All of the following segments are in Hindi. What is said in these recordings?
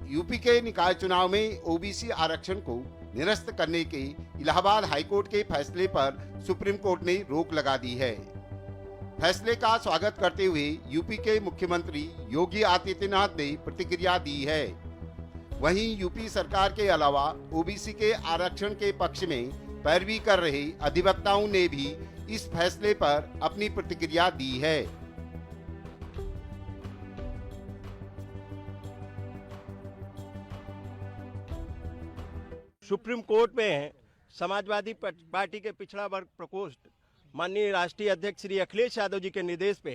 यूपी के निकाय चुनाव में ओबीसी आरक्षण को निरस्त करने के इलाहाबाद हाईकोर्ट के फैसले पर सुप्रीम कोर्ट ने रोक लगा दी है। फैसले का स्वागत करते हुए यूपी के मुख्यमंत्री योगी आदित्यनाथ ने प्रतिक्रिया दी है। वहीं यूपी सरकार के अलावा ओबीसी के आरक्षण के पक्ष में पैरवी कर रहे अधिवक्ताओं ने भी इस फैसले पर अपनी प्रतिक्रिया दी है। सुप्रीम कोर्ट में समाजवादी पार्टी के पिछड़ा वर्ग प्रकोष्ठ माननीय राष्ट्रीय अध्यक्ष श्री अखिलेश यादव जी के निर्देश पे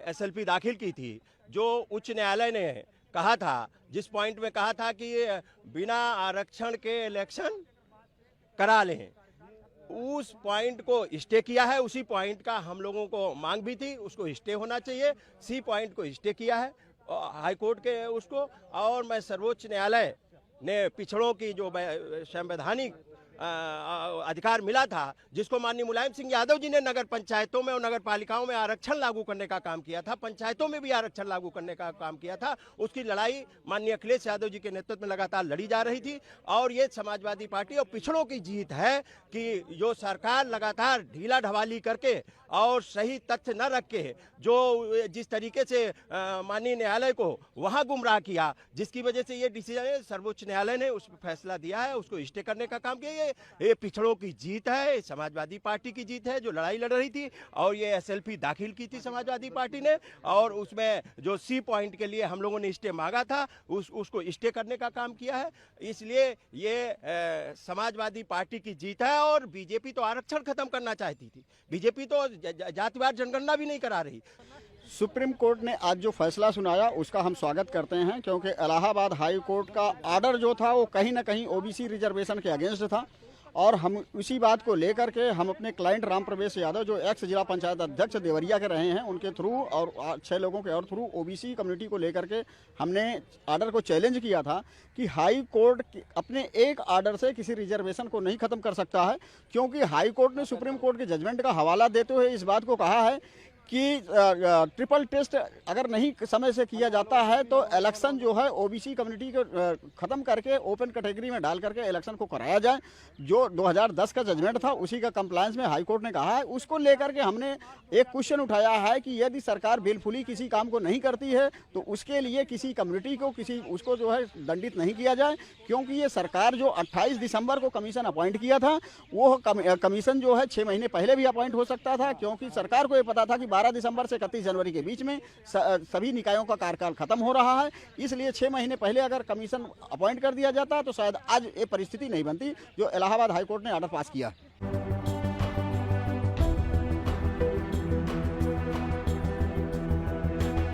एसएलपी दाखिल की थी, जो उच्च न्यायालय ने कहा था, जिस पॉइंट में कहा था कि बिना आरक्षण के इलेक्शन करा लें, उस पॉइंट को स्टे किया है। उसी पॉइंट का हम लोगों को मांग भी थी, उसको स्टे होना चाहिए। सी पॉइंट को स्टे किया है हाई कोर्ट के उसको, और मैं सर्वोच्च न्यायालय ने पिछड़ों की जो संवैधानिक अधिकार मिला था, जिसको माननीय मुलायम सिंह यादव जी ने नगर पंचायतों में और नगर पालिकाओं में आरक्षण लागू करने का काम किया था, पंचायतों में भी आरक्षण लागू करने का काम किया था, उसकी लड़ाई माननीय अखिलेश यादव जी के नेतृत्व में लगातार लड़ी जा रही थी। और ये समाजवादी पार्टी और पिछड़ों की जीत है कि जो सरकार लगातार ढीला ढवाली करके और सही तथ्य न रख के जो जिस तरीके से माननीय न्यायालय को वहां गुमराह किया, जिसकी वजह से ये डिसीजन सर्वोच्च न्यायालय ने उस पर फैसला दिया है, उसको स्टे करने का काम किया। ये पिछड़ों की जीत है, समाजवादी पार्टी की जीत है जो लड़ाई लड़ रही थी, और ये एसएलपी दाखिल की थी समाजवादी पार्टी ने, और उसमें जो सी पॉइंट के लिए हम लोगों ने स्टे मांगा था उसको स्टे करने का काम किया है। इसलिए ये समाजवादी पार्टी की जीत है। और बीजेपी तो आरक्षण खत्म करना चाहती थी, बीजेपी तो जातिवार जनगणना भी नहीं करा रही। सुप्रीम कोर्ट ने आज जो फैसला सुनाया उसका हम स्वागत करते हैं, क्योंकि इलाहाबाद हाई कोर्ट का आर्डर जो था वो कहीं ना कहीं ओबीसी रिजर्वेशन के अगेंस्ट था। और हम उसी बात को लेकर के हम अपने क्लाइंट राम प्रवेश यादव, जो एक्स जिला पंचायत अध्यक्ष देवरिया के रहे हैं, उनके थ्रू और 6 लोगों के और थ्रू ओबीसी कम्युनिटी को लेकर के हमने आर्डर को चैलेंज किया था कि हाई कोर्ट अपने एक आर्डर से किसी रिजर्वेशन को नहीं खत्म कर सकता है, क्योंकि हाई कोर्ट ने सुप्रीम कोर्ट के जजमेंट का हवाला देते हुए इस बात को कहा है कि ट्रिपल टेस्ट अगर नहीं समय से किया जाता है तो इलेक्शन जो है ओबीसी कम्युनिटी को ख़त्म करके ओपन कैटेगरी में डाल करके इलेक्शन को कराया जाए। जो 2010 का जजमेंट था उसी का कंप्लायंस में हाई कोर्ट ने कहा है। उसको लेकर के हमने एक क्वेश्चन उठाया है कि यदि सरकार बेलफुली किसी काम को नहीं करती है तो उसके लिए किसी कम्युनिटी को उसको जो है दंडित नहीं किया जाए, क्योंकि ये सरकार जो 28 दिसंबर को कमीशन अपॉइंट किया था, वो कमीशन जो है 6 महीने पहले भी अपॉइंट हो सकता था, क्योंकि सरकार को ये पता था कि 12 दिसंबर से 31 जनवरी के बीच में सभी निकायों का कार्यकाल खत्म हो रहा है। इसलिए 6 महीने पहले अगर कमीशन अपॉइंट कर दिया जाता तो शायद आज ये परिस्थिति नहीं बनती जो इलाहाबाद हाईकोर्ट ने ऑर्डर पास किया।